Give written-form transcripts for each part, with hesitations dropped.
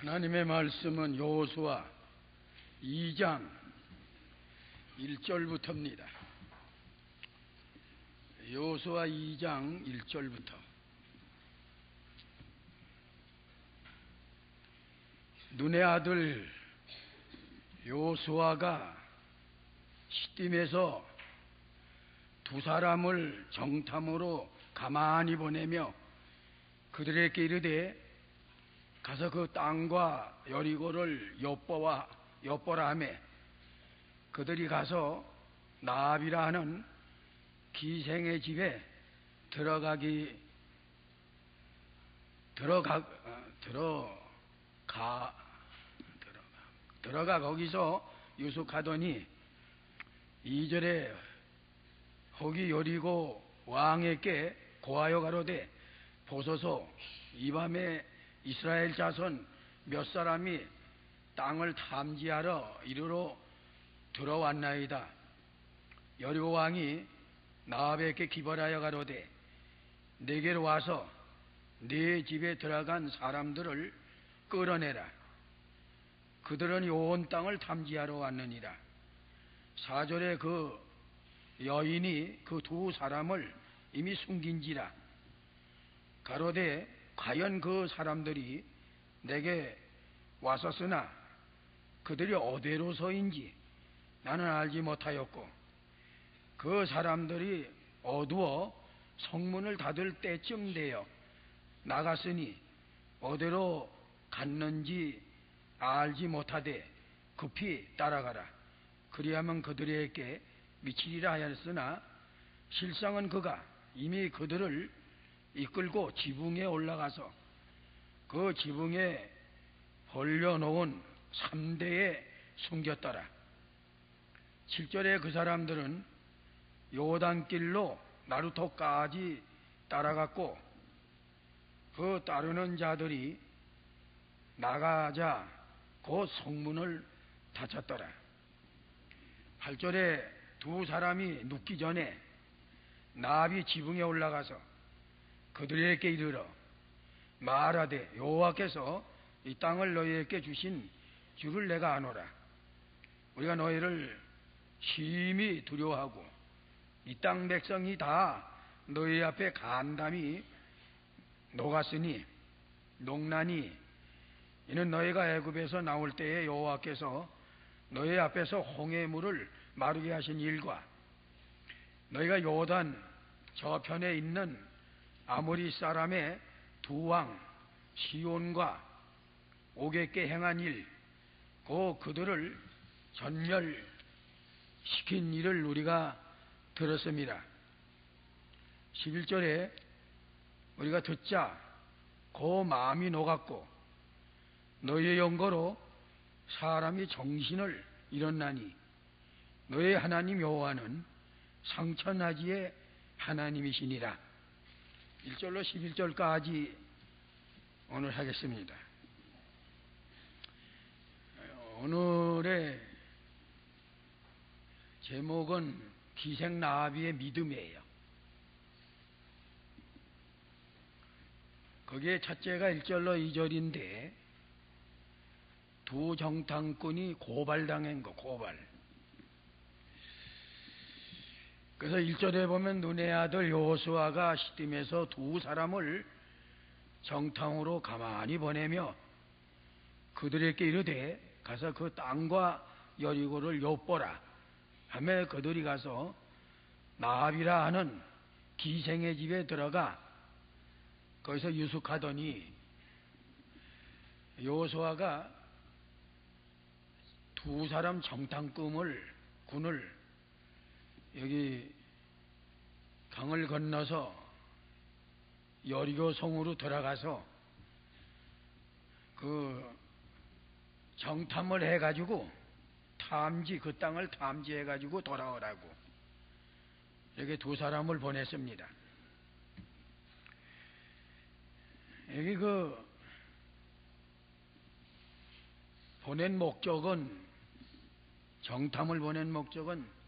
하나님의 말씀은 여호수아 2장 1절부터입니다. 여호수아 2장 1절부터. 눈의 아들 여호수아가 시딤에서 두 사람을 정탐으로 가만히 보내며 그들에게 이르되 가서 그 땅과 여리고를 엿보라 하며 그들이 가서 나압이라 하는 기생의 집에 들어가 거기서 유숙하더니 2절에 거기 여리고 왕에게 고하여 가로되 보소서 이 밤에 이스라엘 자손 몇 사람이 땅을 탐지하러 이리로 들어왔나이다. 여리고 왕이 나압에게 기벌하여 가로되 내게로 와서 네 집에 들어간 사람들을 끌어내라. 그들은 온 땅을 탐지하러 왔느니라. 4절에 그 여인이 그 두 사람을 이미 숨긴지라. 가로되 과연 그 사람들이 내게 왔었으나 그들이 어디로서인지 나는 알지 못하였고 그 사람들이 어두워 성문을 닫을 때쯤 되어 나갔으니 어디로 갔는지 알지 못하되 급히 따라가라. 그리하면 그들에게 미치리라 하였으나 실상은 그가 이미 그들을 이끌고 지붕에 올라가서 그 지붕에 벌려놓은 3대에 숨겼더라. 7절에 그 사람들은 요단길로 나루토까지 따라갔고 그 따르는 자들이 나가자 곧 성문을 닫혔더라. 8절에 두 사람이 눕기 전에 나압이 지붕에 올라가서 그들에게 이르러 말하되 여호와께서 이 땅을 너희에게 주신 줄을 내가 아노라. 우리가 너희를 심히 두려워하고 이 땅 백성이 다 너희 앞에 간담이 녹았으니 농나니 이는 너희가 애굽에서 나올 때에 여호와께서 너희 앞에서 홍해 물을 마르게 하신 일과 너희가 요단 저편에 있는 아모리 사람의 두 왕 시온과 옥에게 행한 일, 그들을 전멸시킨 일을 우리가 들었습니다. 11절에 우리가 듣자 그 마음이 녹았고 너희의 연고로 사람이 정신을 잃었나니 너희 하나님 여호와는 상천하지의 하나님이시니라. 1절로 11절까지 오늘 하겠습니다. 오늘의 제목은 기생 나압이의 믿음이에요. 거기에 첫째가 1절로 2절인데 두 정탐꾼이 고발당한 거, 고발. 그래서 1절에 보면 눈의 아들 여호수아가 시딤에서 두 사람을 정탐으로 가만히 보내며 그들에게 이르되 가서 그 땅과 여리고를 엿보라 하며 그들이 가서 나압이라 하는 기생의 집에 들어가 거기서 유숙하더니 여호수아가 두 사람 군을 여기 강을 건너서 여리고 성으로 들어가서 그 정탐을 해가지고 그 땅을 탐지해가지고 돌아오라고 여기 두 사람을 보냈습니다. 여기 정탐을 보낸 목적은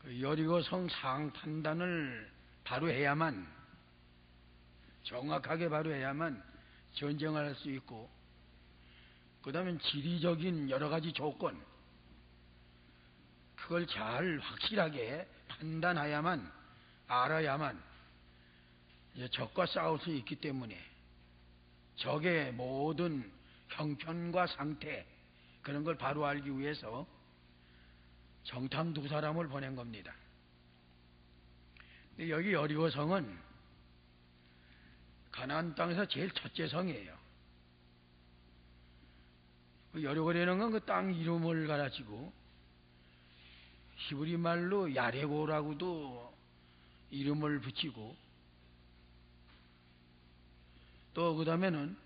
그 여리고 성 상판단을 바로 해야만 정확하게 바로 해야만 전쟁을 할 수 있고 그 다음에 지리적인 여러 가지 조건, 그걸 잘 확실하게 판단해야만, 알아야만 이제 적과 싸울 수 있기 때문에 적의 모든 형편과 상태, 그런 걸 바로 알기 위해서 정탐 두 사람을 보낸 겁니다. 여기 여리고 성은 가나안 땅에서 제일 첫째 성이에요. 여리고라는 건 그 땅 이름을 가지고 히브리 말로 야레고라고도 이름을 붙이고, 또 그 다음에는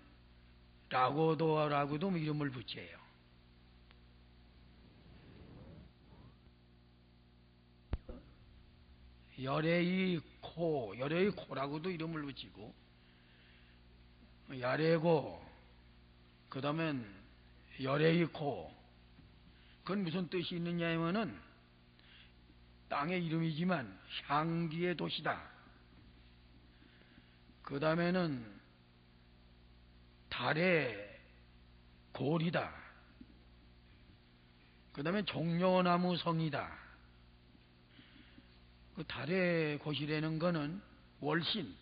라고도라고도 이름을 붙여요. 열에이코라고도 이름을 붙이고, 야레고, 그 다음엔 열에이코. 그건 무슨 뜻이 있느냐 하면은 땅의 이름이지만 향기의 도시다. 그 다음에는 달의 골이다. 그 다음에 종려나무 성이다. 그 달의 곳이라는 거는 월신,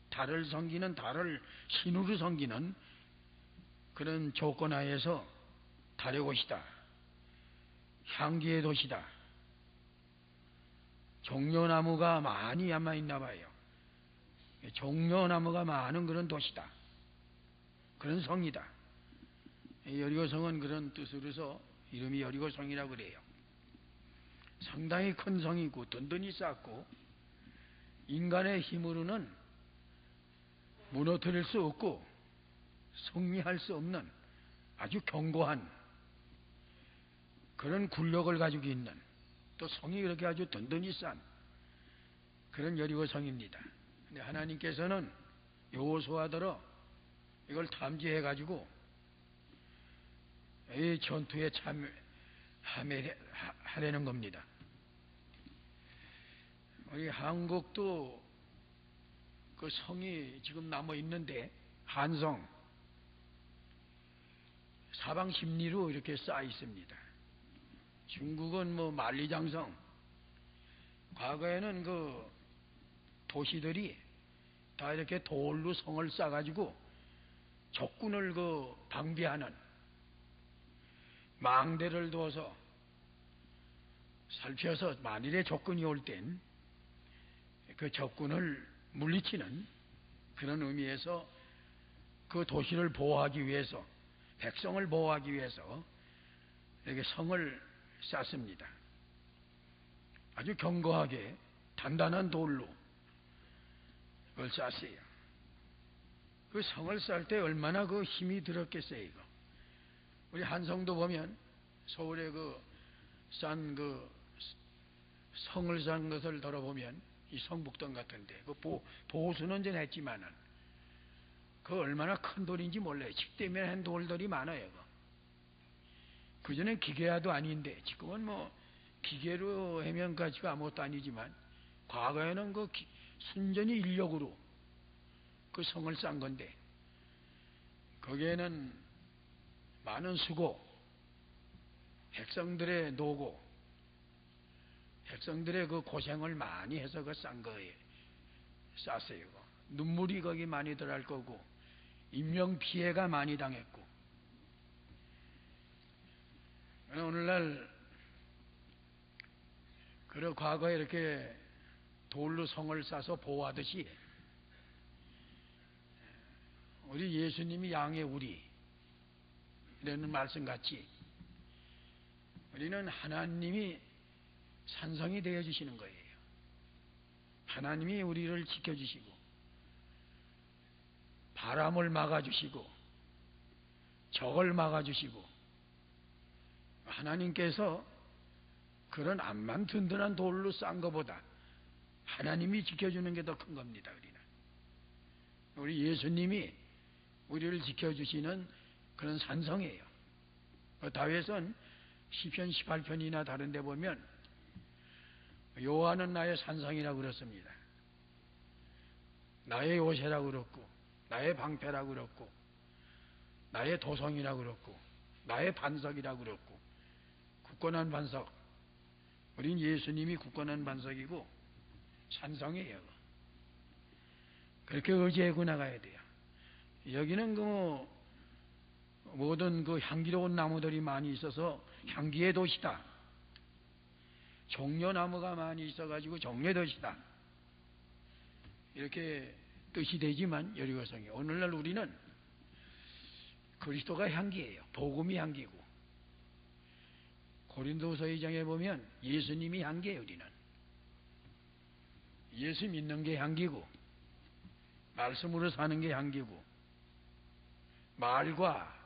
달을 섬기는, 달을 신으로 섬기는 그런 조건 하에서 달의 곳이다. 향기의 도시다. 종려나무가 많이 아마 있나 봐요. 종려나무가 많은 그런 도시다. 그런 성이다. 여리고성은 그런 뜻으로서 이름이 여리고성이라고 그래요. 상당히 큰 성이고 든든히 쌓고 인간의 힘으로는 무너뜨릴 수 없고 승리할 수 없는 아주 견고한 그런 굴력을 가지고 있는, 또 성이 그렇게 아주 든든히 싼 그런 여리고성입니다. 근데 하나님께서는 여호수아더러 이걸 탐지해 가지고 이 전투에 참여하려는 겁니다. 우리 한국도 그 성이 지금 남아 있는데, 한성 사방 십리로 이렇게 쌓여 있습니다. 중국은 뭐 만리장성, 과거에는 그 도시들이 다 이렇게 돌로 성을 쌓아가지고 적군을 그 방비하는, 망대를 두어서 살펴서 만일에 적군이 올 땐 그 적군을 물리치는 그런 의미에서 그 도시를 보호하기 위해서, 백성을 보호하기 위해서 이렇게 성을 쌓습니다. 아주 견고하게 단단한 돌로 그걸 쌓았어요. 그 성을 쌓을 때 얼마나 그 힘이 들었겠어요, 이거. 우리 한성도 보면 서울에 그 성을 쌓은 것을 들어보면 이 성북동 같은데 그 보수는 전 했지만은 그 얼마나 큰 돌인지 몰라요. 직대면 한 돌들이 많아요. 그전엔 기계화도 아닌데, 지금은 뭐 기계로 해면 가지고 아무것도 아니지만 과거에는 그 순전히 인력으로 그 성을 쌓은 건데, 거기에는 많은 수고, 백성들의 노고, 백성들의 그 고생을 많이 해서 그 싼 거예요. 쌌어요. 눈물이 거기 많이 들어갈 거고, 인명 피해가 많이 당했고. 오늘날 그런 과거에 이렇게 돌로 성을 싸서 보호하듯이 우리 예수님이 양의 우리 이라는 말씀 같이 우리는 하나님이 산성이 되어 주시는 거예요. 하나님이 우리를 지켜주시고 바람을 막아주시고 적을 막아주시고, 하나님께서 그런 암만 든든한 돌로 쌓은 것보다 하나님이 지켜주는 게 더 큰 겁니다. 우리 예수님이 우리를 지켜주시는 그런 산성이에요. 다윗은 시편 18편이나 다른 데 보면 여호와는 나의 산성이라고 그렇습니다. 나의 요새라고 그렇고, 나의 방패라고 그렇고, 나의 도성이라고 그렇고, 나의 반석이라고 그랬고, 굳건한 반석. 우린 예수님이 굳건한 반석이고 산성이에요. 그렇게 의지하고 나가야 돼요. 여기는 모든 향기로운 나무들이 많이 있어서 향기의 도시다. 종려나무가 많이 있어가지고 종려의 도시다. 이렇게 뜻이 되지만 여리고성이 오늘날 우리는 그리스도가 향기예요. 복음이 향기고, 고린도서 2장에 보면 예수님이 향기예요. 우리는 예수 믿는 게 향기고, 말씀으로 사는 게 향기고, 말과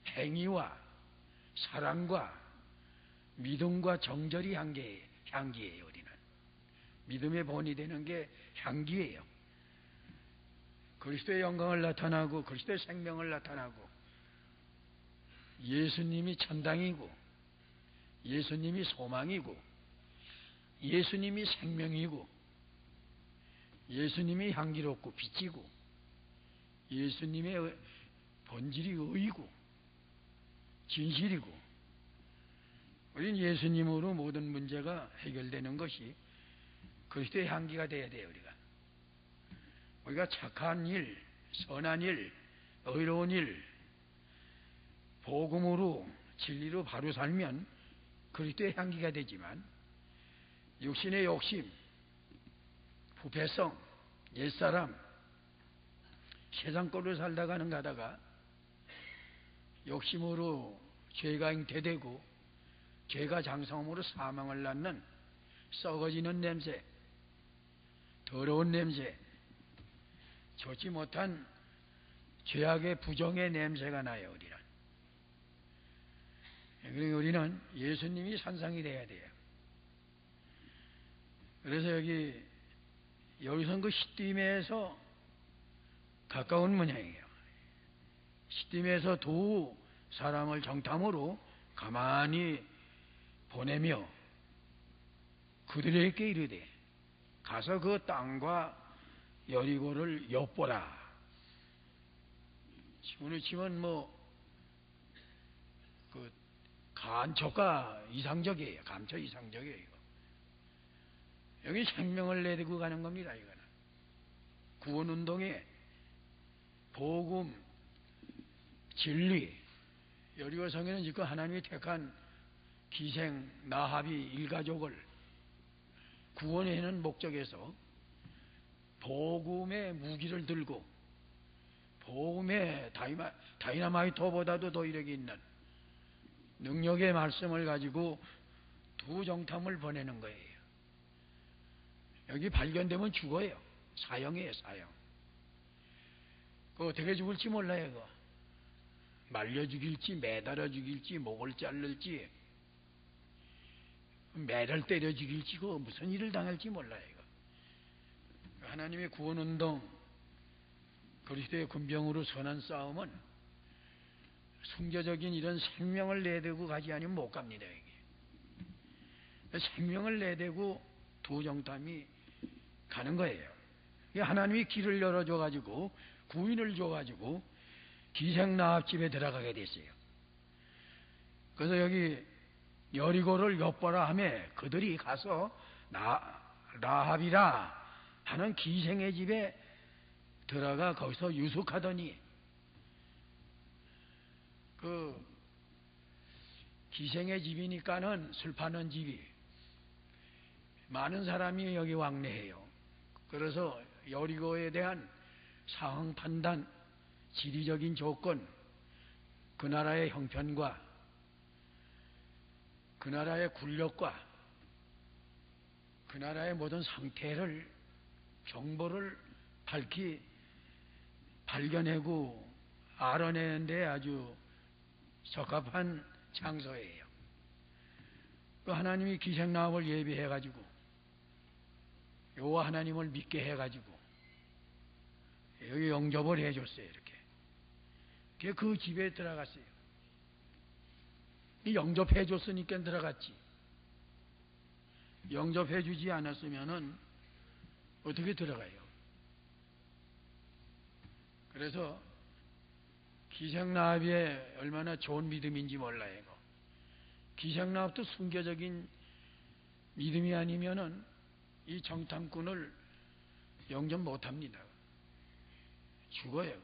행위와 사랑과 믿음과 정절이 향기예요. 우리는 믿음의 본이 되는 게 향기예요. 그리스도의 영광을 나타나고 그리스도의 생명을 나타나고, 예수님이 천당이고 예수님이 소망이고 예수님이 생명이고 예수님이 향기롭고 빛이고 예수님의 본질이 의이고 진실이고, 우린 예수님으로 모든 문제가 해결되는 것이 그리스도의 향기가 되어야 돼요. 우리가 착한 일, 선한 일, 의로운 일, 복음으로 진리로 바로 살면 그리스도의 향기가 되지만, 육신의 욕심, 부패성, 옛사람, 세상 꼴로 살다가는 가다가 욕심으로 죄가 잉태되고 죄가 장성함으로 사망을 낳는 썩어지는 냄새, 더러운 냄새, 좋지 못한 죄악의 부정의 냄새가 나요. 우리는 예수님이 산상이 돼야 돼요. 그래서 여기서 그 시딤에서 가까운 문양이에요. 시딤에서 두 사람을 정탐으로 가만히 보내며 그들에게 이르되, 가서 그 땅과 여리고를 엿보라. 오늘 치면 간초가 이상적이에요. 감초 이상적이에요. 여기 생명을 내리고 가는 겁니다. 이거는 구원운동에 복음, 진리, 여리고성에는 지금 하나님이 택한 기생 나합이 일가족을 구원하는 목적에서 복음의 무기를 들고 복음의 다이나마이트보다도 더 이력이 있는 능력의 말씀을 가지고 두 정탐을 보내는 거예요. 여기 발견되면 죽어요. 사형이에요. 사형. 어떻게 죽을지 몰라요. 말려 죽일지 매달아 죽일지 목을 자를지 매를 때려 죽일지 무슨 일을 당할지 몰라요. 하나님의 구원운동, 그리스도의 군병으로 선한 싸움은 순교적인 이런 생명을 내대고 가지 않으면 못 갑니다. 생명을 내대고 두 정탐이 가는 거예요. 하나님이 길을 열어줘가지고 구인을 줘가지고 기생나합집에 들어가게 됐어요. 그래서 여기 여리고를 엿보라 하며 그들이 가서 라합이라 하는 기생의 집에 들어가 거기서 유숙하더니, 그 기생의 집이니까는 술 파는 집이 많은 사람이 여기 왕래해요. 그래서 여리고에 대한 상황 판단, 지리적인 조건, 그 나라의 형편과 그 나라의 군력과 그 나라의 모든 상태를, 정보를 밝히 발견하고 알아내는 데 아주 적합한 장소예요. 그 하나님이 기생나합을 예비해가지고 여호와 하나님을 믿게 해가지고 여기 영접을 해줬어요. 이렇게 그 집에 들어갔어요. 영접해줬으니까 들어갔지. 영접해주지 않았으면은 어떻게 들어가요? 그래서 기생나합이 얼마나 좋은 믿음인지 몰라요. 이거. 기생나합도 순교적인 믿음이 아니면은 이 정탐꾼을 영접 못합니다. 죽어요.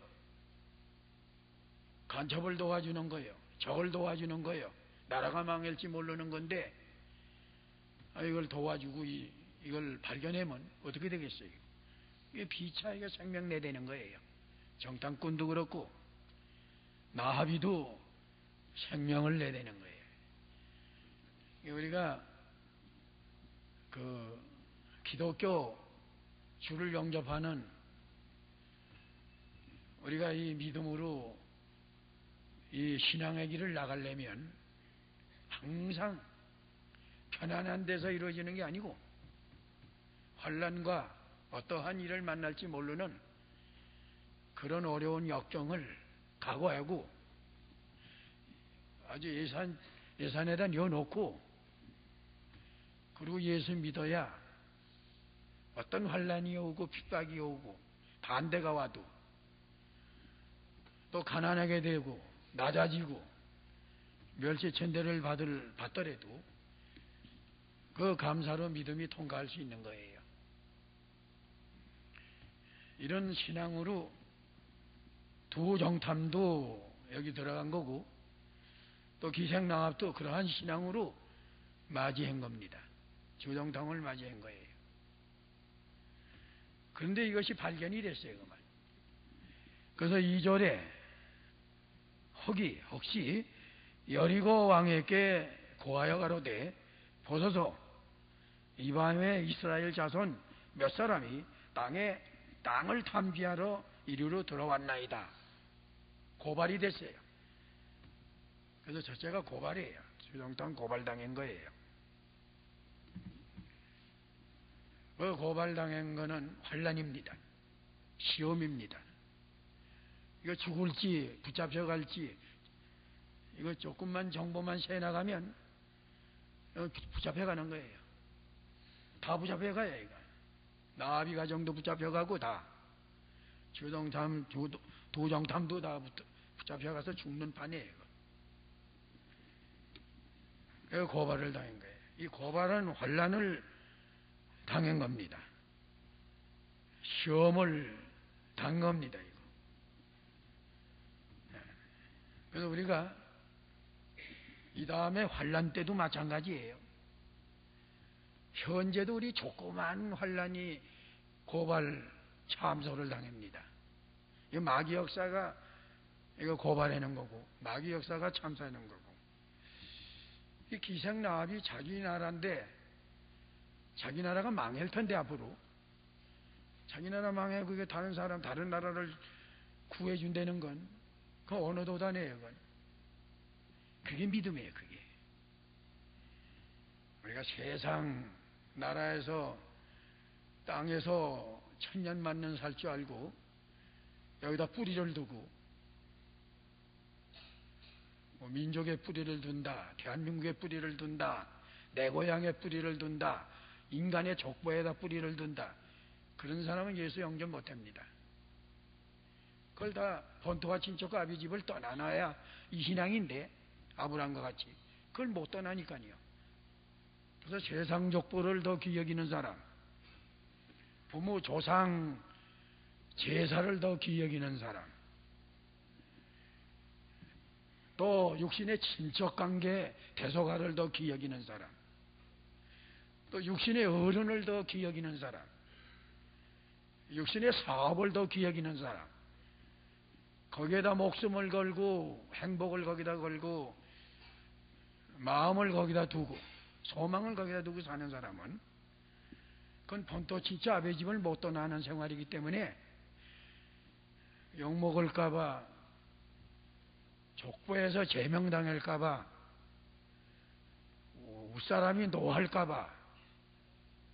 간첩을 도와주는 거예요. 적을 도와주는 거예요. 나라가 망할지 모르는 건데 이걸 도와주고 이걸 발견하면 어떻게 되겠어요? 이게 비차이가 생명 내되는 거예요. 정탐꾼도 그렇고 나합이도 생명을 내되는 거예요. 우리가 그 기독교 주를 영접하는 우리가 이 믿음으로 이 신앙의 길을 나가려면 항상 편안한 데서 이루어지는 게 아니고 환난과 어떠한 일을 만날지 모르는 그런 어려운 역경을 각오하고 아주 예산에다 넣어놓고 그리고 예수 믿어야 어떤 환난이 오고 핍박이 오고 반대가 와도 또 가난하게 되고 낮아지고 멸시천대를 받더라도 그 감사로 믿음이 통과할 수 있는 거예요. 이런 신앙으로 두 정탐도 여기 들어간 거고 또 기생나합도 그러한 신앙으로 맞이한 겁니다. 주정탐을 맞이한 거예요. 그런데 이것이 발견이 됐어요. 그만. 그래서 2절에 혹시 여리고 왕에게 고하여 가로되 보소서 이 밤에 이스라엘 자손 몇 사람이 땅을 탐지하러 이리로 들어왔나이다. 고발이 됐어요. 그래서 첫째가 고발이에요. 주정탐 고발당한 거예요. 그 고발당한 거는 환난입니다. 시험입니다. 이거 죽을지 붙잡혀갈지 이거 조금만 정보만 새나가면 붙잡혀가는 거예요. 다 붙잡혀가요. 이거. 나합이 가정도 붙잡혀가고 다 주정탐 도정탐도 다 붙잡혀가서 죽는 판이에요. 그 고발을 당한 거예요. 이 고발은 환난을 당한 겁니다. 시험을 당한 겁니다. 이거. 그래서 우리가 이 다음에 환난 때도 마찬가지예요. 현재도 우리 조그만 환난이 고발 참소를 당합니다. 이 마귀 역사가 이거 고발하는 거고 마귀 역사가 참사하는 거고 이 기생나합이 자기 나라인데 자기 나라가 망할 텐데 앞으로 자기 나라 망하고 이게 다른 나라를 구해준다는 건 그 어느 도단이에요. 그건. 그게 믿음이에요. 그게 우리가 세상 나라에서 땅에서 천년만년 살 줄 알고 여기다 뿌리를 두고 민족의 뿌리를 둔다, 대한민국의 뿌리를 둔다, 내 고향의 뿌리를 둔다, 인간의 족보에다 뿌리를 둔다. 그런 사람은 예수 영접 못합니다. 그걸 다 본토와 친척과 아비 집을 떠나놔야 이 신앙인데 아브라함과 같이 그걸 못 떠나니까요. 그래서 세상 족보를 더 귀히 여기는 사람, 부모 조상 제사를 더 귀히 여기는 사람, 또 육신의 친척관계 대소가를 더 귀히 여기는 사람, 또 육신의 어른을 더 귀히 여기는 사람, 육신의 사업을 더 귀히 여기는 사람, 거기에다 목숨을 걸고 행복을 거기다 걸고 마음을 거기다 두고 소망을 거기다 두고 사는 사람은 그건 본토 친척 아버지 집을 못 떠나는 생활이기 때문에 욕먹을까봐 족보에서 제명당할까봐 윗사람이 노할까봐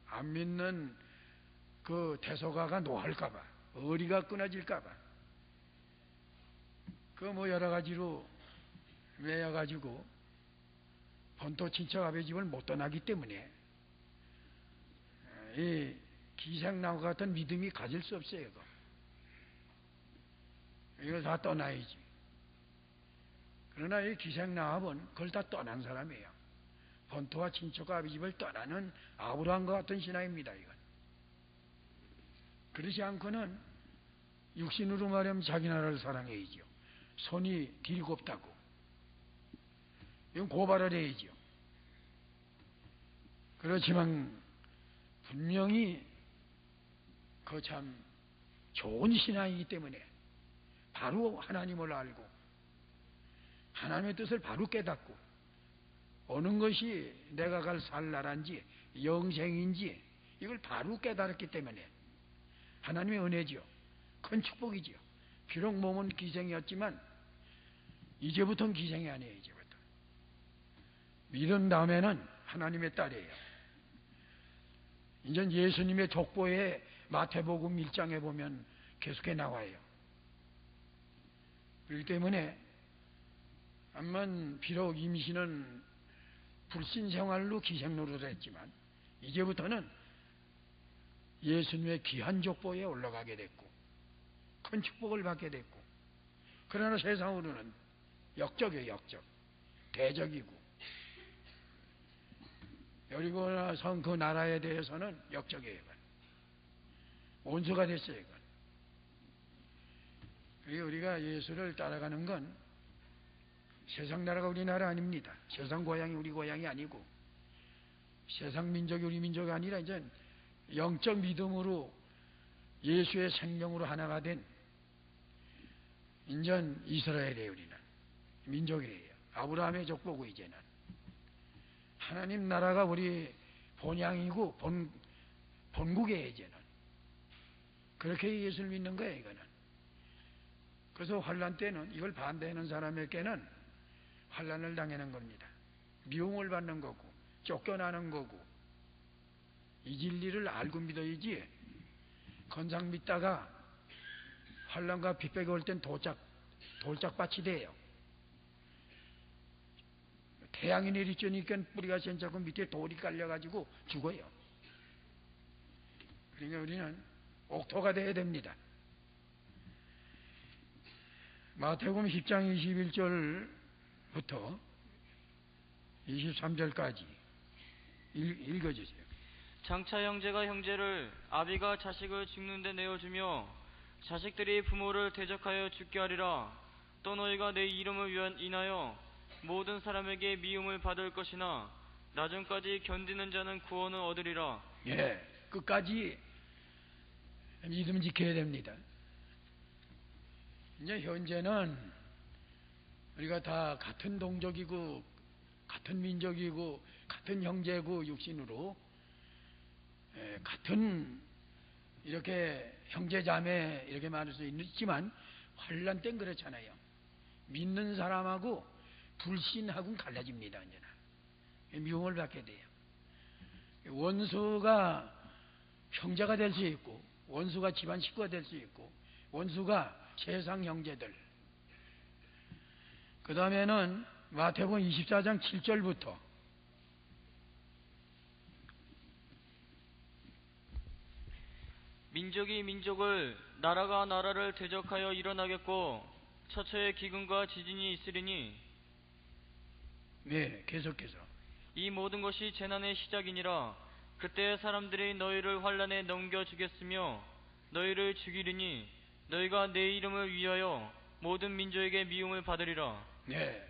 안 믿는 그 대소가가 노할까봐 의리가 끊어질까봐 그 뭐 여러 가지로 매여가지고 본토 친척 아버지 집을 못 떠나기 때문에 이 기생나무 같은 믿음이 가질 수 없어요. 이거 다 떠나야지. 그러나 이 기생라합은 그걸 다 떠난 사람이에요. 본토와 친척과 아비 집을 떠나는 아브라함과 같은 신앙입니다. 이건. 그렇지 않고는 육신으로 말하면 자기 나라를 사랑해야죠. 손이 길곱다고. 이건 고발을 해야죠. 그렇지만 분명히 그 참 좋은 신앙이기 때문에 바로 하나님을 알고 하나님의 뜻을 바로 깨닫고 어느 것이 내가 갈 살 나라인지 영생인지 이걸 바로 깨달았기 때문에 하나님의 은혜지요. 큰 축복이지요. 비록 몸은 기생이었지만 이제부터는 기생이 아니에요. 이제부터 믿은 다음에는 하나님의 딸이에요. 이제 예수님의 족보에 마태복음 1장에 보면 계속해 나와요. 그렇기 때문에 암만 비록 임신은 불신생활로 기생노릇을 했지만 이제부터는 예수님의 귀한 족보에 올라가게 됐고 큰 축복을 받게 됐고 그러나 세상으로는 역적이에요. 역적. 대적이고 여리고나 성 그 나라에 대해서는 역적이에요. 원수가 됐어요. 이건. 그리고 우리가 예수를 따라가는 건 세상 나라가 우리나라 아닙니다. 세상 고향이 우리 고향이 아니고 세상 민족이 우리 민족이 아니라 이제 영적 믿음으로 예수의 생명으로 하나가 된 인전 이스라엘이에요. 우리는 민족이에요. 아브라함의 족보고 이제는 하나님 나라가 우리 본향이고 본국이에요. 이제는 그렇게 예수를 믿는 거예요. 이거는. 그래서 환난 때는 이걸 반대하는 사람에게는 환난을 당하는 겁니다. 미움을 받는 거고 쫓겨나는 거고 이 진리를 알고 믿어야지 건상 믿다가 환난과 빗백이 올 땐 돌짝밭이 돼요. 태양이 내리쬐니까 뿌리가 센자고 밑에 돌이 깔려가지고 죽어요. 그러니까 우리는 옥토가 돼야 됩니다. 마태복음 10장 21절부터 23절까지 읽어주세요. 장차 형제가 형제를 아비가 자식을 죽는 데 내어주며 자식들이 부모를 대적하여 죽게 하리라. 또 너희가 내 이름을 인하여 모든 사람에게 미움을 받을 것이나 나중까지 견디는 자는 구원을 얻으리라. 예, 끝까지 믿음 지켜야 됩니다. 이제 현재는 우리가 다 같은 동족이고 같은 민족이고 같은 형제고 육신으로 같은 이렇게 형제자매 이렇게 말할 수 있지만 환난 땐 그렇잖아요. 믿는 사람하고 불신하고는 갈라집니다. 이제는 미움을 받게 돼요. 원수가 형제가 될 수 있고 원수가 집안 식구가 될 수 있고 원수가 세상 형제들. 그 다음에는 마태복음 24장 7절부터 민족이 민족을 나라가 나라를 대적하여 일어나겠고 처처의 기근과 지진이 있으리니 네, 계속해서 이 모든 것이 재난의 시작이니라. 그때 사람들이 너희를 환난에 넘겨주겠으며 너희를 죽이리니 너희가 내 이름을 위하여 모든 민족에게 미움을 받으리라. 네,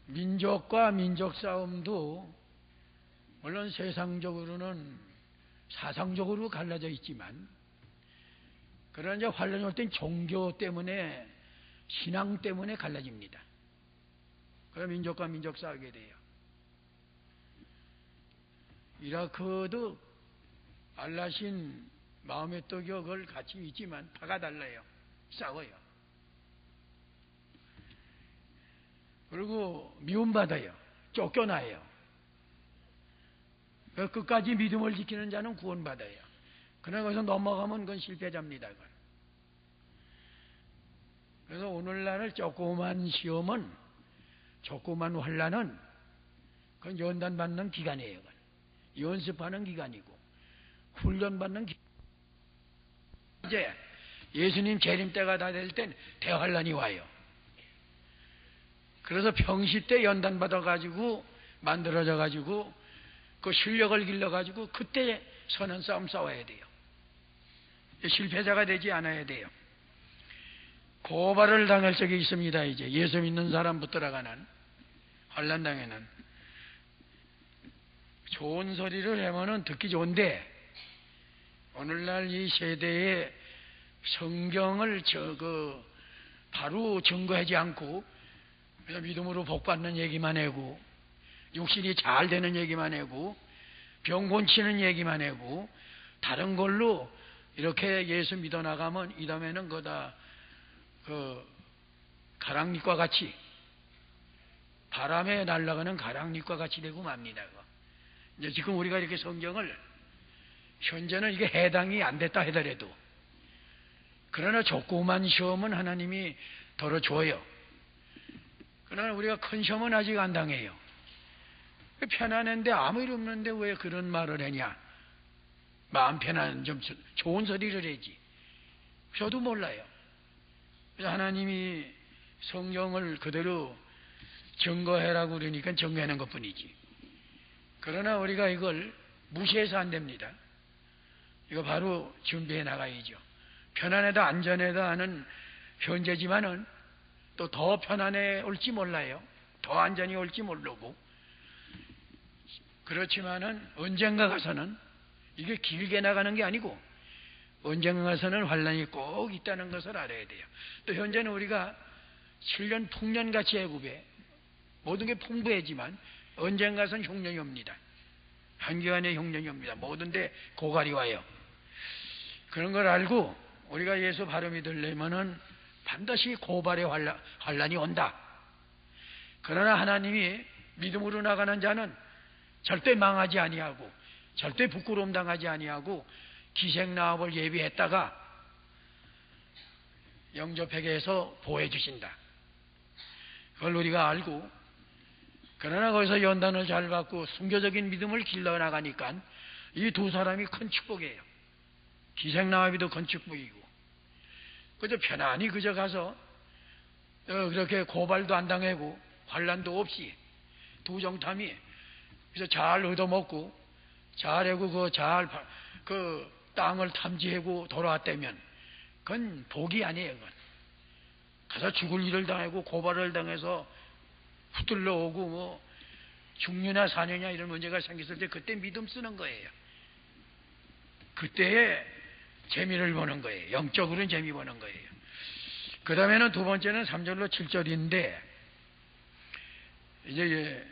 민족과 민족 싸움도 물론 세상적으로는 사상적으로 갈라져 있지만 그러나 이제 환란이 올 땐 종교 때문에 신앙 때문에 갈라집니다. 그럼 민족과 민족 싸우게 돼요. 이라크도 알라신 마음의 떡을 같이 있지만 파가 달라요. 싸워요. 그리고 미움받아요. 쫓겨나요. 끝까지 믿음을 지키는 자는 구원받아요. 그러나 거기서 넘어가면 그건 실패자입니다. 그건. 그래서 오늘날 조그만 시험은 조그만 환난은 그건 연단받는 기간이에요. 그건. 연습하는 기간이고 훈련받는 기간. 이제 예수님 재림 때가 다 될 땐 대환란이 와요. 그래서 평시 때 연단 받아가지고 만들어져가지고 그 실력을 길러가지고 그때 선한 싸움 싸워야 돼요. 실패자가 되지 않아야 돼요. 고발을 당할 적이 있습니다. 이제 예수 믿는 사람부터라가는 환난당에는 좋은 소리를 하면은 듣기 좋은데 오늘날 이 세대에 성경을 바로 증거하지 않고 그냥 믿음으로 복받는 얘기만 하고 육신이 잘 되는 얘기만 하고 병 고치는 얘기만 하고 다른 걸로 이렇게 예수 믿어 나가면 이 다음에는 거다 가랑잎과 같이 바람에 날아가는 가랑잎과 같이 되고 맙니다. 이제 지금 우리가 이렇게 성경을 현재는 이게 해당이 안 됐다 하더라도 그러나 조그만 시험은 하나님이 덜어줘요. 그러나 우리가 큰 시험은 아직 안 당해요. 편안한데 아무 일 없는데 왜 그런 말을 하냐. 마음 편한 좀 좋은 소리를 해야지. 저도 몰라요. 그래서 하나님이 성경을 그대로 증거해라고 그러니까 증거하는 것뿐이지. 그러나 우리가 이걸 무시해서 안 됩니다. 이거 바로 준비해 나가야죠. 편안하다 안전하다 하는 현재지만은 또 더 편안해 올지 몰라요. 더 안전히 올지 모르고. 그렇지만은 언젠가 가서는 이게 길게 나가는 게 아니고 언젠가 가서는 환난이 꼭 있다는 것을 알아야 돼요. 또 현재는 우리가 7년 풍년같이 애굽에 모든 게 풍부하지만 언젠가 가서는 흉년이 옵니다. 한기간에 흉년이 옵니다. 모든데 고갈이 와요. 그런 걸 알고 우리가 예수 바로 믿으려면은 반드시 고발의 환난이 온다. 그러나 하나님이 믿음으로 나가는 자는 절대 망하지 아니하고 절대 부끄러움 당하지 아니하고 기생나업을 예비했다가 영접하게 해서 보호해 주신다. 그걸 우리가 알고 그러나 거기서 연단을 잘 받고 순교적인 믿음을 길러나가니까 이 두 사람이 큰 축복이에요. 기생나업이도 큰 축복이고 그저 편안히 그저 가서 그렇게 고발도 안 당하고 환난도 없이 두 정탐이 그래서 잘 얻어먹고 잘하고 그 땅을 탐지하고 돌아왔다면 그건 복이 아니에요. 그건 가서 죽을 일을 당하고 고발을 당해서 휘둘러 오고 뭐 중류나 사녀냐 이런 문제가 생겼을 때 그때 믿음 쓰는 거예요. 그때에 재미를 보는 거예요. 영적으로는 재미 보는 거예요. 그 다음에는 두 번째는 3절로 7절인데 이제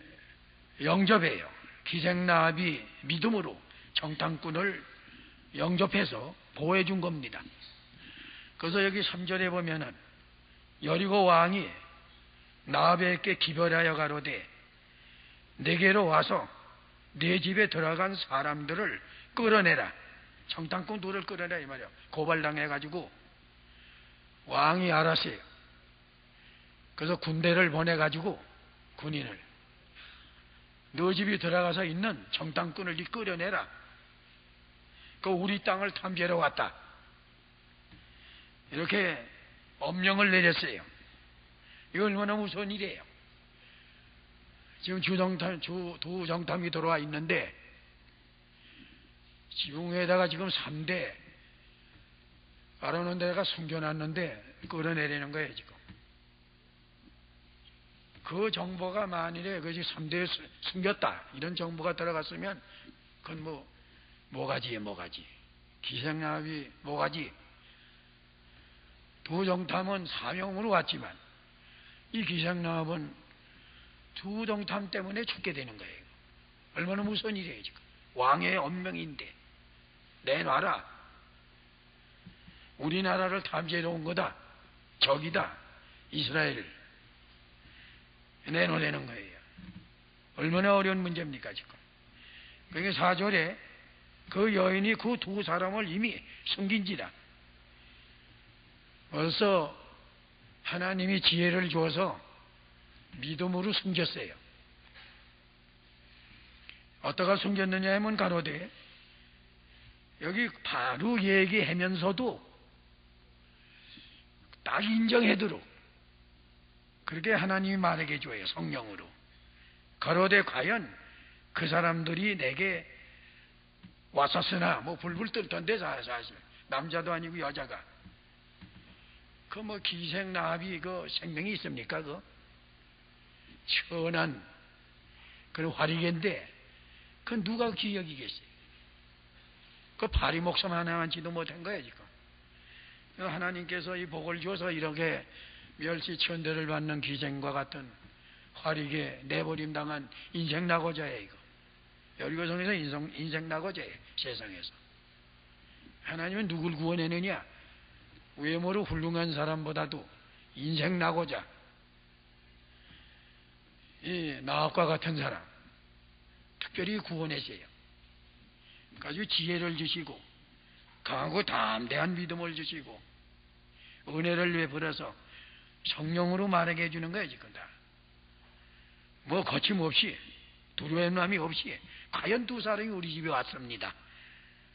영접해요. 기생나합이 믿음으로 정탐꾼을 영접해서 보호해 준 겁니다. 그래서 여기 3절에 보면은 여리고 왕이 나합에게 기별하여 가로되 내게로 와서 내 집에 들어간 사람들을 끌어내라. 정탐꾼 둘을 끌어내라 이 말이야. 고발당해가지고 왕이 알았어요. 그래서 군대를 보내가지고 군인을 너 집이 들어가서 있는 정탐꾼을 끌어내라. 그 우리 땅을 탐지하러 왔다. 이렇게 엄명을 내렸어요. 이거 얼마나 무서운 일이에요. 지금 두 정탐이 들어와 있는데 지붕에다가 지금 3대 알아놓은 데가 숨겨놨는데 끌어내리는 거예요. 지금 그 정보가 만일에 그것이 3대에 숨겼다 이런 정보가 들어갔으면 그건 뭐가지에 뭐가지 기생나합이 뭐가지. 두 정탐은 사명으로 왔지만 이 기생나합은 두 정탐 때문에 죽게 되는 거예요. 얼마나 무서운 일이에요. 지금 왕의 엄명인데 내놔라. 우리나라를 탐지해 온 거다. 적이다. 이스라엘 내놓으려는 거예요. 얼마나 어려운 문제입니까 지금. 그러니까 4절에 그 여인이 그 두 사람을 이미 숨긴지라. 벌써 하나님이 지혜를 주어서 믿음으로 숨겼어요. 어디가 숨겼느냐 하면 가로되 여기 바로 얘기하면서도 딱 인정하도록 그렇게 하나님이 말하게 줘요. 성령으로. 가로되 과연 그 사람들이 내게 왔었으나 뭐 불불 뜰던데 사실 남자도 아니고 여자가 그 뭐 기생나합이 그 생명이 있습니까? 그 천한 그런 화리개인데 그 누가 기억이겠어요? 그 파리 목숨 하나만치도 못한 거야 지금. 하나님께서 이 복을 줘서 이렇게 멸시천대를 받는 기생과 같은 화리개 내버림 당한 인생 낙오자예요 이거. 여리고성에서 인생 낙오자예요 세상에서. 하나님은 누굴 구원해내냐? 외모로 훌륭한 사람보다도 인생 낙오자, 이 나합과 같은 사람 특별히 구원했어요. 아주 지혜를 주시고 강하고 담대한 믿음을 주시고 은혜를 베풀어서 성령으로 말하게 해주는 거예요 지금 다. 뭐 거침없이 두려움함이 없이 과연 두 사람이 우리 집에 왔습니다.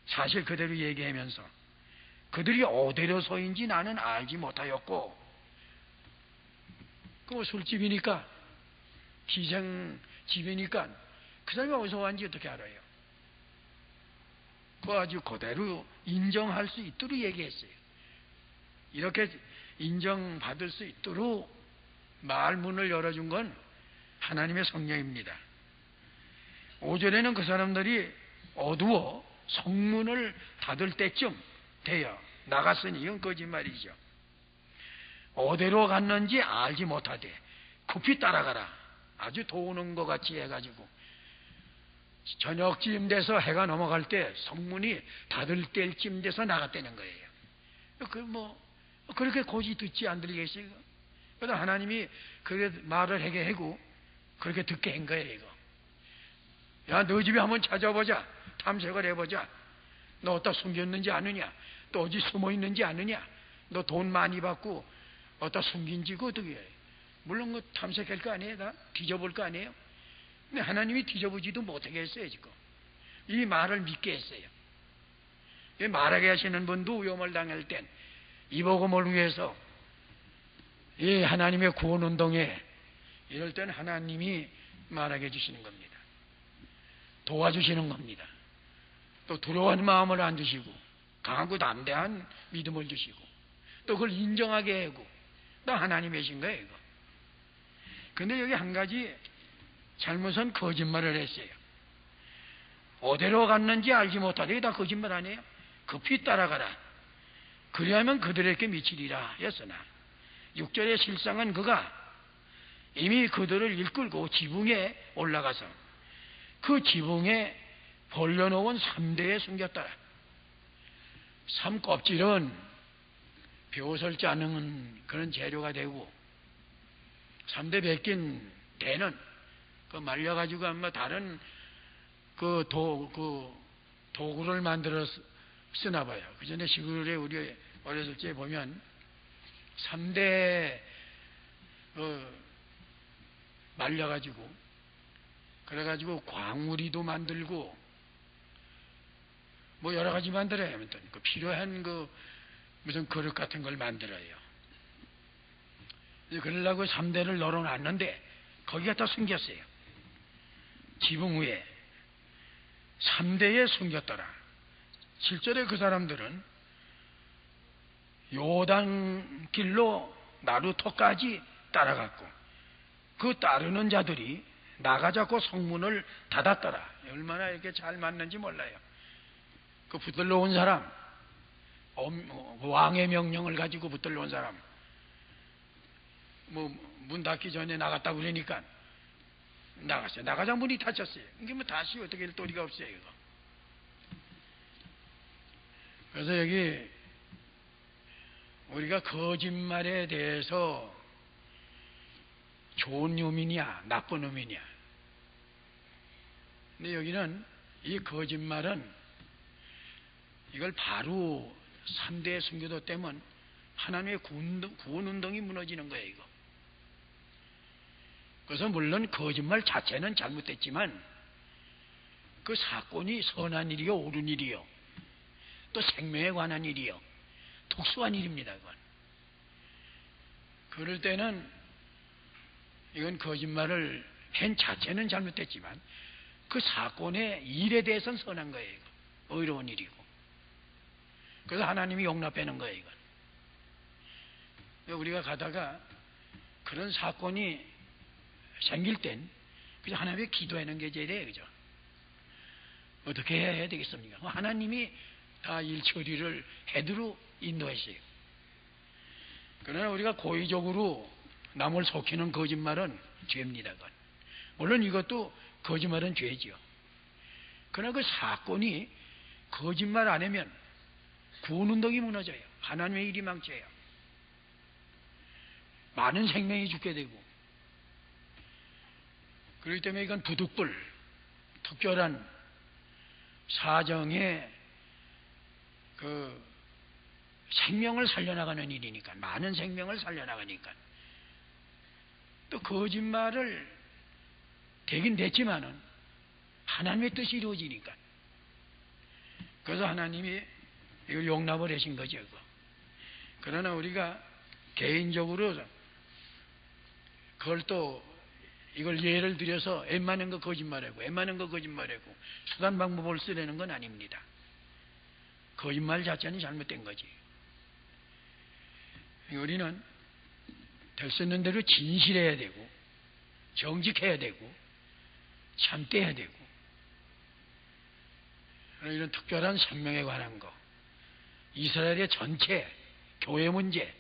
사실 그대로 얘기하면서 그들이 어디로 소인지 나는 알지 못하였고 그 술집이니까 기생집이니까 그 사람이 어디서 왔는지 어떻게 알아요? 그거 아주 그대로 인정할 수 있도록 얘기했어요. 이렇게 인정받을 수 있도록 말문을 열어준 건 하나님의 성령입니다. 5절에는 그 사람들이 어두워 성문을 닫을 때쯤 되어 나갔으니 이건 거짓말이죠. 어디로 갔는지 알지 못하되 급히 따라가라. 아주 도우는 것 같이 해가지고 저녁쯤 돼서 해가 넘어갈 때 성문이 닫을 때쯤 돼서 나갔다는 거예요. 그렇게 고지 듣지 안 들리겠어요? 그래서 하나님이 그렇게 말을 하게 하고 그렇게 듣게 한 거예요, 이거. 야, 너 집에 한번 찾아보자. 탐색을 해보자. 너 어디다 숨겼는지 아느냐? 또 어디 숨어 있는지 아느냐? 너 돈 많이 받고 어디다 숨긴지 그 어떻게 해? 물론 그 탐색할 거 아니에요? 다 뒤져볼 거 아니에요? 근데 하나님이 뒤져보지도 못하게 했어요, 지금. 이 말을 믿게 했어요. 이 말하게 하시는 분도 위험을 당할 땐 이 복음을 위해서 이 하나님의 구원 운동에 이럴 땐 하나님이 말하게 해주시는 겁니다. 도와주시는 겁니다. 또 두려워하는 마음을 안 주시고 강하고 담대한 믿음을 주시고 또 그걸 인정하게 하고 또 하나님이신 거예요, 이거. 근데 여기 한 가지 잘못은 거짓말을 했어요. 어디로 갔는지 알지 못하되 이게 다 거짓말 아니에요? 급히 따라가라. 그리하면 그들에게 미치리라 였으나 6절의 실상은 그가 이미 그들을 이끌고 지붕에 올라가서 그 지붕에 벌려놓은 3대에 숨겼더라. 삼 껍질은 벼슬지 않은 그런 재료가 되고 3대 벗긴 대는 그 말려가지고 아마 다른 도구를 만들어 쓰나 봐요. 그 전에 시골에 우리 어렸을 때 보면 3대 말려가지고 그래가지고 광우리도 만들고 뭐 여러 가지 만들어요. 아무튼 그 필요한 그 무슨 그릇 같은 걸 만들어요. 그러려고 3대를 널어놨는데 거기 갖다 숨겼어요. 지붕 위에 3대에 숨겼더라. 실제로 그 사람들은 요단길로 나루토까지 따라갔고 그 따르는 자들이 나가자고 성문을 닫았더라. 얼마나 이렇게 잘 맞는지 몰라요. 그 붙들러 온 사람, 왕의 명령을 가지고 붙들러 온 사람, 문 닫기 전에 나갔다고 그러니까 나갔어요. 나가자 문이 닫혔어요. 이게 뭐 다시 어떻게 할 도리가 없어요, 이거. 그래서 여기 우리가 거짓말에 대해서 좋은 놈이냐 나쁜 놈이냐, 근데 여기는 이 거짓말은 이걸 바로 3대에 숨겨뒀다면 하나님의 구원 운동이 무너지는 거예요, 이거. 그래서 물론 거짓말 자체는 잘못됐지만 그 사건이 선한 일이요 옳은 일이요 또 생명에 관한 일이요 특수한 일입니다, 그건. 그럴 때는 이건 거짓말을 한 자체는 잘못됐지만 그 사건의 일에 대해서는 선한 거예요. 이거. 의로운 일이고. 그래서 하나님이 용납하는 거예요. 이건. 우리가 가다가 그런 사건이 생길 땐 그냥 하나님께 기도하는 게 제일이에요. 그죠? 어떻게 해야 되겠습니까? 하나님이 다 일 처리를 해드로 인도하세요. 그러나 우리가 고의적으로 남을 속이는 거짓말은 죄입니다. 그건. 물론 이것도 거짓말은 죄지요. 그러나 그 사건이 거짓말 안 하면 구원운동이 무너져요. 하나님의 일이 망쳐요. 많은 생명이 죽게 되고. 그렇기 때문에 이건 부득불, 특별한 사정에 그 생명을 살려나가는 일이니까, 많은 생명을 살려나가니까. 또 거짓말을 되긴 됐지만은 하나님의 뜻이 이루어지니까. 그래서 하나님이 이걸 용납을 하신 거죠. 그거. 그러나 우리가 개인적으로 그걸 또 이걸 예를 들여서 웬만한 거 거짓말하고 웬만한 거 거짓말하고 수단 방법을 쓰려는 건 아닙니다. 거짓말 자체는 잘못된 거지. 우리는 될 수 있는 대로 진실해야 되고 정직해야 되고 참돼야 되고 이런 특별한 생명에 관한 거, 이스라엘의 전체 교회 문제,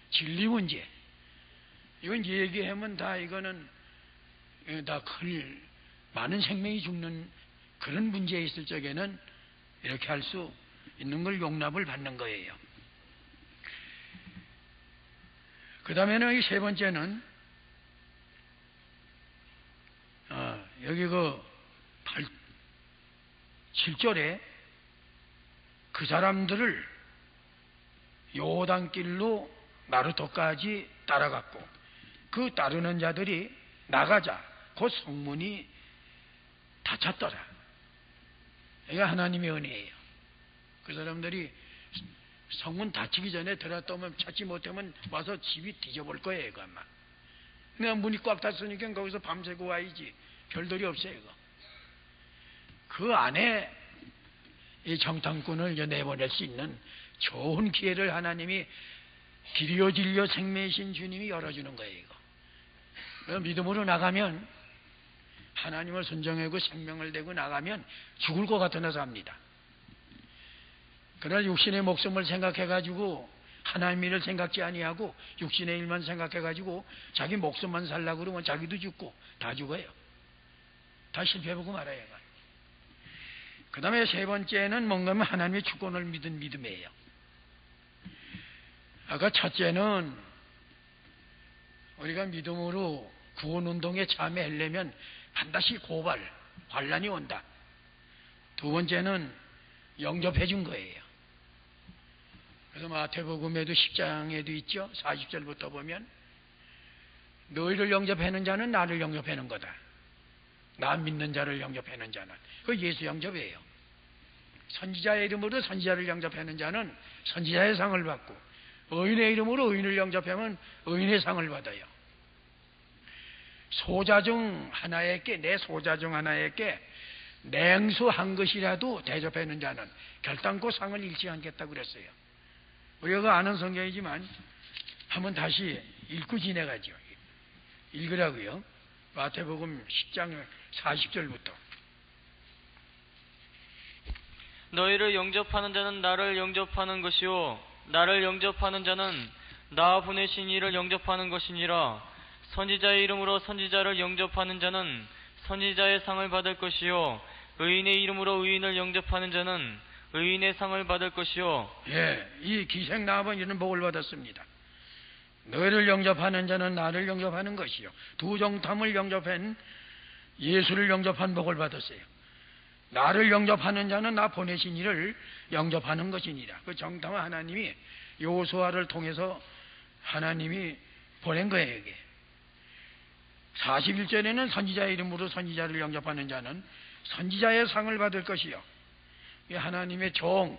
진리 문제, 이건 얘기하면 다 이거는 다 큰 많은 생명이 죽는 그런 문제에 있을 적에는 이렇게 할 수 있는 걸 용납을 받는 거예요. 그 다음에는 이 세 번째는 여기 그 7절에 그 사람들을 요단길로 나루토까지 따라갔고 그 따르는 자들이 나가자 곧 성문이 닫혔더라. 이게 하나님의 은혜예요. 그 사람들이 성문 닫히기 전에 들어갔다 오면 찾지 못하면 와서 집이 뒤져볼 거예요. 이거 아마. 내가 문이 꽉 닫혔으니까 거기서 밤새고 와야지. 별돌이 없어요. 이거. 그 안에 이 정탐꾼을 내보낼 수 있는 좋은 기회를 하나님이 길이요 진리요 생명이신 주님이 열어주는 거예요. 이거. 믿음으로 나가면 하나님을 순종하고 생명을 대고 나가면 죽을 것 같아서 삽니다. 그러나 육신의 목숨을 생각해가지고 하나님 일을 생각지 아니하고 육신의 일만 생각해가지고 자기 목숨만 살려고 그러면 자기도 죽고 다 죽어요. 다 실패하고 말아요. 그 다음에 세 번째는 뭔가 하면 하나님의 주권을 믿은 믿음이에요. 아까 첫째는 우리가 믿음으로 구원운동에 참여하려면 반드시 고발, 환난이 온다. 두 번째는 영접해 준 거예요. 그래서 마태복음에도 10장에도 있죠. 40절부터 보면 너희를 영접하는 자는 나를 영접하는 거다. 나 믿는 자를 영접하는 자는 그 예수 영접이에요. 선지자의 이름으로 선지자를 영접하는 자는 선지자의 상을 받고 의인의 이름으로 의인을 영접하면 의인의 상을 받아요. 소자 중 하나에게 내 소자 중 하나에게 냉수 한 것이라도 대접하는 자는 결단코 상을 잃지 않겠다고 그랬어요. 우리가 아는 성경이지만 한번 다시 읽고 지내가죠. 읽으라고요. 마태복음 10장 40절부터 너희를 영접하는 자는 나를 영접하는 것이요 나를 영접하는 자는 나 보내신 이를 영접하는 것이니라. 선지자의 이름으로 선지자를 영접하는 자는 선지자의 상을 받을 것이요 의인의 이름으로 의인을 영접하는 자는 의인의 상을 받을 것이요. 예, 이 기생 나합은 이런 복을 받았습니다. 너희를 영접하는 자는 나를 영접하는 것이요 두 정탐을 영접한 예수를 영접한 복을 받았어요. 나를 영접하는 자는 나 보내신 이를 영접하는 것이니라. 그 정탐은 하나님이 여호수아를 통해서 하나님이 보낸 거예요. 이게 41절에는 선지자의 이름으로 선지자를 영접하는 자는 선지자의 상을 받을 것이요 하나님의 종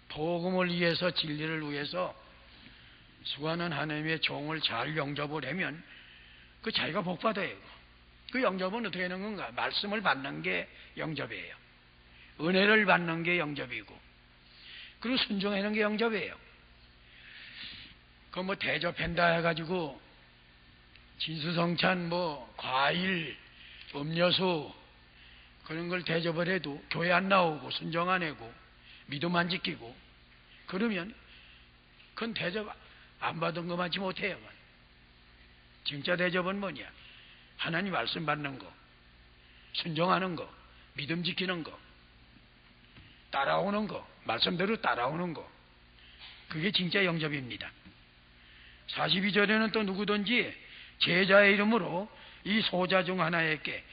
복음을 위해서 진리를 위해서 수고하는 하나님의 종을 잘 영접을 하면 그 자기가 복받아요. 그 영접은 어떻게 하는 건가? 말씀을 받는 게 영접이에요. 은혜를 받는 게 영접이고, 그리고 순종하는 게 영접이에요. 그 뭐 대접한다 해가지고 진수성찬 뭐 과일, 음료수 그런 걸 대접을 해도 교회 안 나오고 순종 안 하고 믿음 안 지키고 그러면 그건 대접 안 받은 거 맞지 못해요. 진짜 대접은 뭐냐? 하나님 말씀 받는 거, 순종하는 거, 믿음 지키는 거, 따라오는 거, 말씀대로 따라오는 거, 그게 진짜 영접입니다. 42절에는 또 누구든지 제자의 이름으로 이 소자 중 하나에게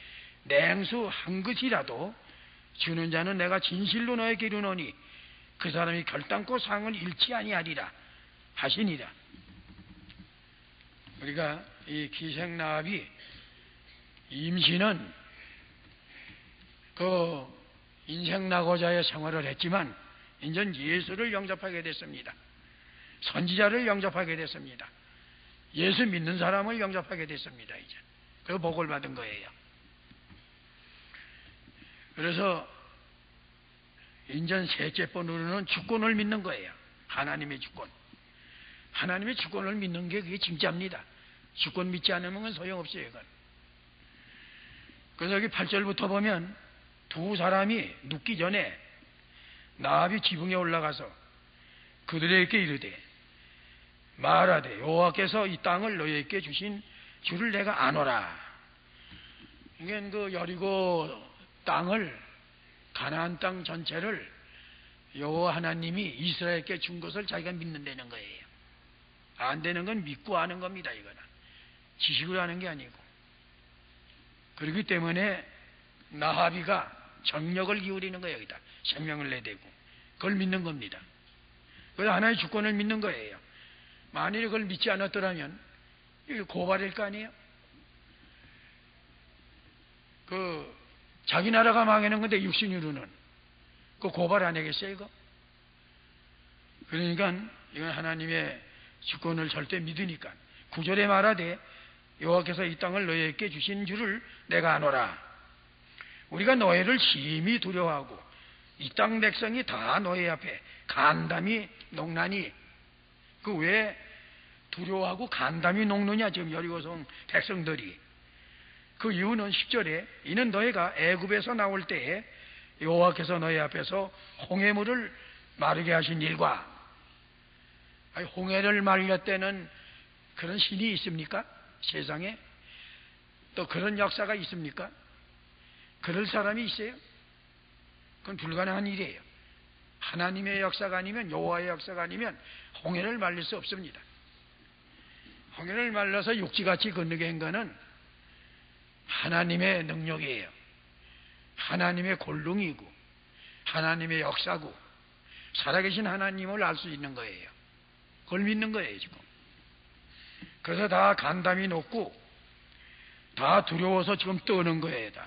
냉수 한 그릇이라도 주는 자는 내가 진실로 너에게 이르노니 그 사람이 결단코 상을 잃지 아니하리라 하시니라. 우리가 이 기생나합이 임신은 그 인생나고자의 생활을 했지만 이젠 예수를 영접하게 됐습니다. 선지자를 영접하게 됐습니다. 예수 믿는 사람을 영접하게 됐습니다. 이제 그 복을 받은 거예요. 그래서 인전 셋째 번으로는 주권을 믿는 거예요. 하나님의 주권. 하나님의 주권을 믿는 게 그게 진짜입니다. 주권 믿지 않으면 그건 소용없어요. 이건. 그래서 여기 8절부터 보면 두 사람이 눕기 전에 나합이 지붕에 올라가서 그들에게 이르되 말하되 여호와께서 이 땅을 너희에게 주신 줄을 내가 아노라. 이게 그 여리고 땅을, 가나안 땅 전체를 여호와 하나님이 이스라엘께 준 것을 자기가 믿는다는 거예요. 안 되는 건 믿고 하는 겁니다. 이거는 지식으로 하는 게 아니고. 그렇기 때문에 나하비가 정력을 기울이는 거예요. 여기다 생명을 내대고 그걸 믿는 겁니다. 그래서 하나의 주권을 믿는 거예요. 만일 그걸 믿지 않았더라면 이게 고발일 거 아니에요? 그 자기 나라가 망하는 건데 육신으로는 그 고발 안 하겠어요 이거? 그러니까 이건 하나님의 주권을 절대 믿으니까 9절에 말하되 여호와께서 이 땅을 너희에게 주신 줄을 내가 아노라. 우리가 너희를 심히 두려워하고 이 땅 백성이 다 너희 앞에 간담이 녹나니 그 왜 두려워하고 간담이 녹느냐 지금 여리고성 백성들이. 그 이유는 10절에 이는 너희가 애굽에서 나올 때에 여호와께서 너희 앞에서 홍해물을 마르게 하신 일과 홍해를 말렸다는 그런 신이 있습니까? 세상에 또 그런 역사가 있습니까? 그럴 사람이 있어요? 그건 불가능한 일이에요. 하나님의 역사가 아니면 여호와의 역사가 아니면 홍해를 말릴 수 없습니다. 홍해를 말려서 육지같이 건너게 한 것은 하나님의 능력이에요. 하나님의 권능이고 하나님의 역사고 살아계신 하나님을 알 수 있는 거예요. 그걸 믿는 거예요 지금. 그래서 다 간담이 높고 다 두려워서 지금 떠는 거예요. 다.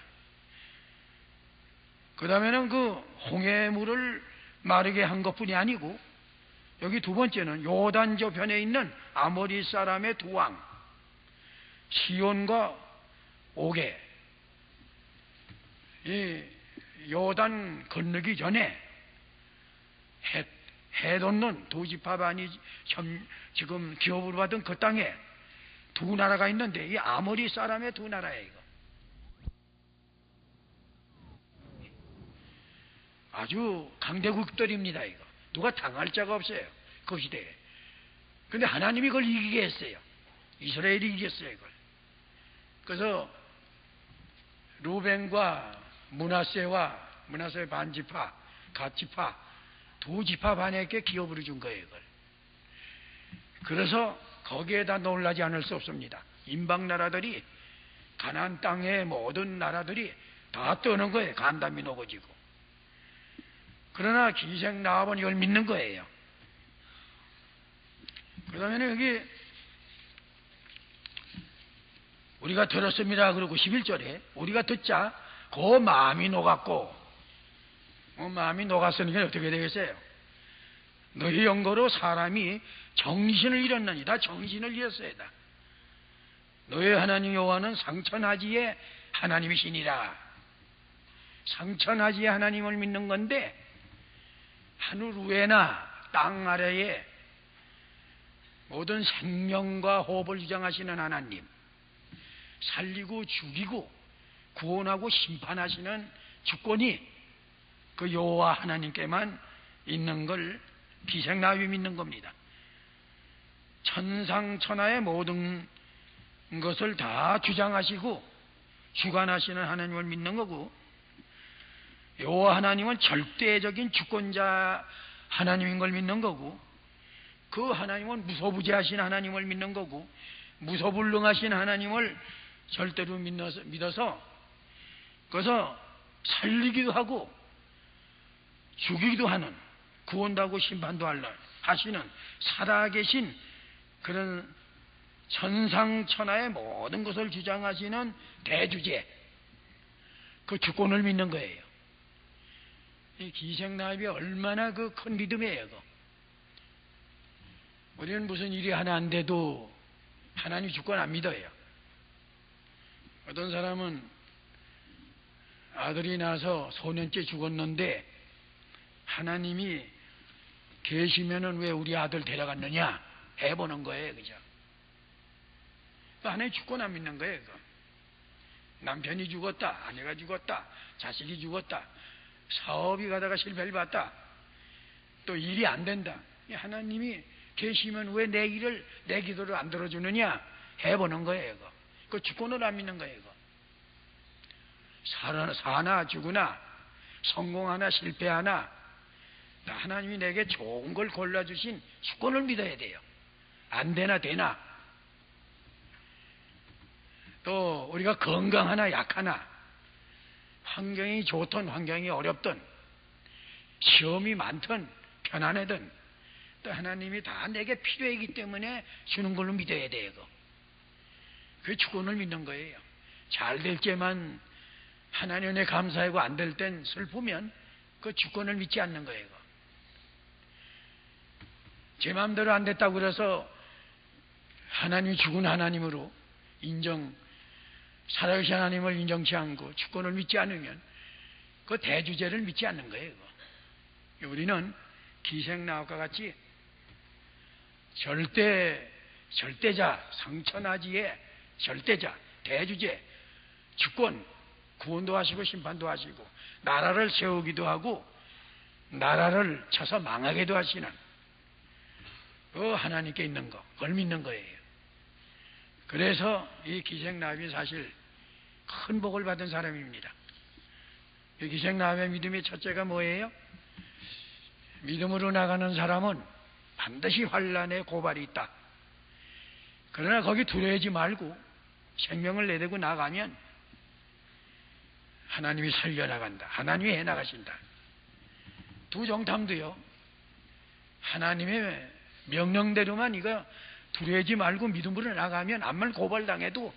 그 다음에는 그 홍해물을 마르게 한 것뿐이 아니고 여기 두 번째는 요단 저편에 있는 아모리 사람의 두 왕 시온과 오게 이 요단 건너기 전에 해 돋는 두 지파 반이 지금 기업으로 받은 그 땅에 두 나라가 있는데 이 아모리 사람의 두 나라예요. 이거. 아주 강대국들입니다. 이거 누가 당할 자가 없어요. 그 시대에. 근데 하나님이 그걸 이기게 했어요. 이스라엘이 이겼어요. 이걸. 그래서 루벤과 문하세 반지파, 갓지파 두 지파 반에게 기업으로 준 거예요. 이걸. 그래서 거기에다 놀라지 않을 수 없습니다. 임방 나라들이 가나안 땅의 모든 나라들이 다 떠는 거예요. 간담이 녹아지고. 그러나 기생 나합은 이걸 믿는 거예요. 그 다음에 여기 우리가 들었습니다. 그리고 11절에 우리가 듣자 그 마음이 녹았고 마음이 녹았으니까 어떻게 되겠어요? 너희 영거로 사람이 정신을 잃었느니라. 정신을 잃었어야다. 너희 하나님 여호와는 상천하지의 하나님이시니라. 상천하지의 하나님을 믿는 건데 하늘 위에나 땅 아래에 모든 생명과 호흡을 주장하시는 하나님, 살리고 죽이고 구원하고 심판하시는 주권이 그 여호와 하나님께만 있는 걸 기생나비 믿는 겁니다. 천상천하의 모든 것을 다 주장하시고 주관하시는 하나님을 믿는 거고, 여호와 하나님은 절대적인 주권자 하나님인 걸 믿는 거고, 그 하나님은 무소부재하신 하나님을 믿는 거고, 무소불능하신 하나님을 절대로 믿어서 그래서 살리기도 하고 죽이기도 하는, 구원도 하고 심판도 하시는 살아계신 그런 천상천하의 모든 것을 주장하시는 대주제, 그 주권을 믿는 거예요. 이 기생나비 얼마나 그 큰 믿음이에요. 우리는 무슨 일이 하나 안 돼도 하나님 주권 안 믿어요. 어떤 사람은 아들이 나서 소년째 죽었는데 하나님이 계시면은 왜 우리 아들 데려갔느냐 해보는 거예요. 그죠? 하나님 주권 안 믿는 거예요. 그거. 남편이 죽었다, 아내가 죽었다, 자식이 죽었다, 사업이 가다가 실패를 봤다, 또 일이 안 된다. 하나님이 계시면 왜 내 일을, 내 기도를 안 들어주느냐 해보는 거예요. 그거. 그 주권을 안 믿는 거예요. 그거. 사나 죽으나 성공하나 실패하나 하나님이 내게 좋은 걸 골라주신 주권을 믿어야 돼요. 안 되나 되나, 또 우리가 건강하나 약하나, 환경이 좋든 환경이 어렵든, 시험이 많든 편안하든, 또 하나님이 다 내게 필요하기 때문에 주는 걸로 믿어야 돼요. 그 주권을 믿는 거예요. 잘 될 때만 하나님 은혜 감사하고 안 될 땐 슬프면 그 주권을 믿지 않는 거예요. 제 마음대로 안 됐다고 그래서 하나님이 죽은 하나님으로 살아계신 하나님을 인정치 않고 주권을 믿지 않으면 그 대주제를 믿지 않는 거예요. 우리는 기생나무과 같이 절대자, 상천하지의 절대자, 대주제, 주권, 구원도 하시고 심판도 하시고 나라를 세우기도 하고 나라를 쳐서 망하게도 하시는 그 하나님께 있는 거, 그걸 믿는 거예요. 그래서 이 기생나비는 사실 큰 복을 받은 사람입니다. 이 기생나비의 믿음의 첫째가 뭐예요? 믿음으로 나가는 사람은 반드시 환난의 고발이 있다. 그러나 거기 두려워하지 말고 생명을 내대고 나가면 하나님이 살려나간다. 하나님이 해나가신다. 두 정탐도요, 하나님의 명령대로만 이거 두려워하지 말고 믿음으로 나가면 암만 고발당해도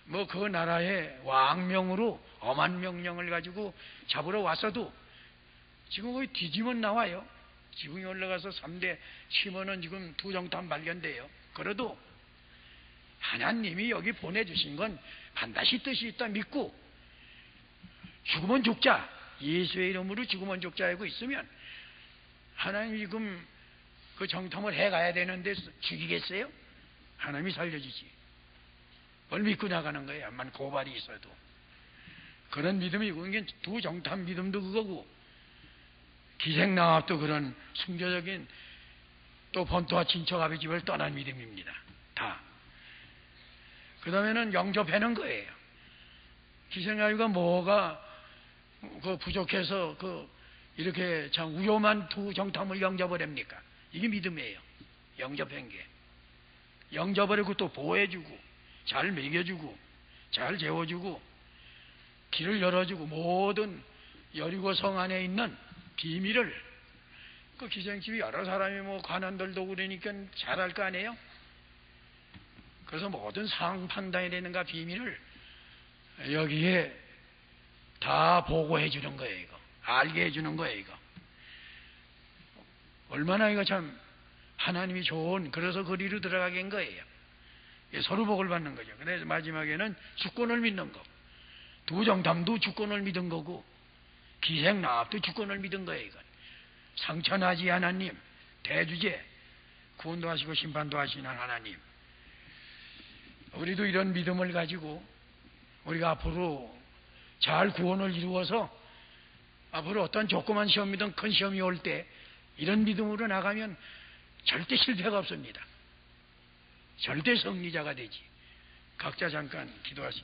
뭐 그 나라의 왕명으로 엄한 명령을 가지고 잡으러 왔어도 지금 거기 뒤지면 나와요. 지붕이 올라가서 3대 치면은 지금 두 정탐 발견돼요. 그래도 하나님이 여기 보내주신 건 반드시 뜻이 있다 믿고 죽으면 죽자, 예수의 이름으로 죽으면 죽자 하고 있으면 하나님이 지금 그 정탐을 해가야 되는데 죽이겠어요? 하나님이 살려주지. 그걸 믿고 나가는 거예요. 암만 고발이 있어도. 그런 믿음이고, 이게 두 정탐 믿음도 그거고, 기생나합도 그런 순교적인 또 본토와 친척 아비 집을 떠난 믿음입니다. 다. 그 다음에는 영접하는 거예요. 기생나합이가 뭐가 그 부족해서 이렇게 참 위험한 두 정탐을 영접을 합니까? 이게 믿음이에요. 영접한 게. 영접을 하고 또 보호해주고, 잘 먹여주고, 잘 재워주고, 길을 열어주고, 모든 여리고 성 안에 있는 비밀을, 그 기생집이 여러 사람이 뭐 관원들도 그러니까 잘할 거 아니에요? 그래서 모든 상황 판단이 되는가 비밀을 여기에 다 보고해 주는 거예요, 이거. 알게 해 주는 거예요, 이거. 얼마나 이거 참 하나님이 좋은, 그래서 거리로 들어가게 한 거예요. 서로 복을 받는 거죠. 그래서 마지막에는 주권을 믿는 거. 두정담도 주권을 믿은 거고, 기생나합도 주권을 믿은 거예요. 이건 상천하지 하나님, 대주제, 구원도 하시고 심판도 하시는 하나님. 우리도 이런 믿음을 가지고 우리가 앞으로 잘 구원을 이루어서 앞으로 어떤 조그만 시험이든 큰 시험이 올 때 이런 믿음으로 나가면 절대 실패가 없습니다. 절대 승리자가 되지. 각자 잠깐 기도하시기 바랍니다.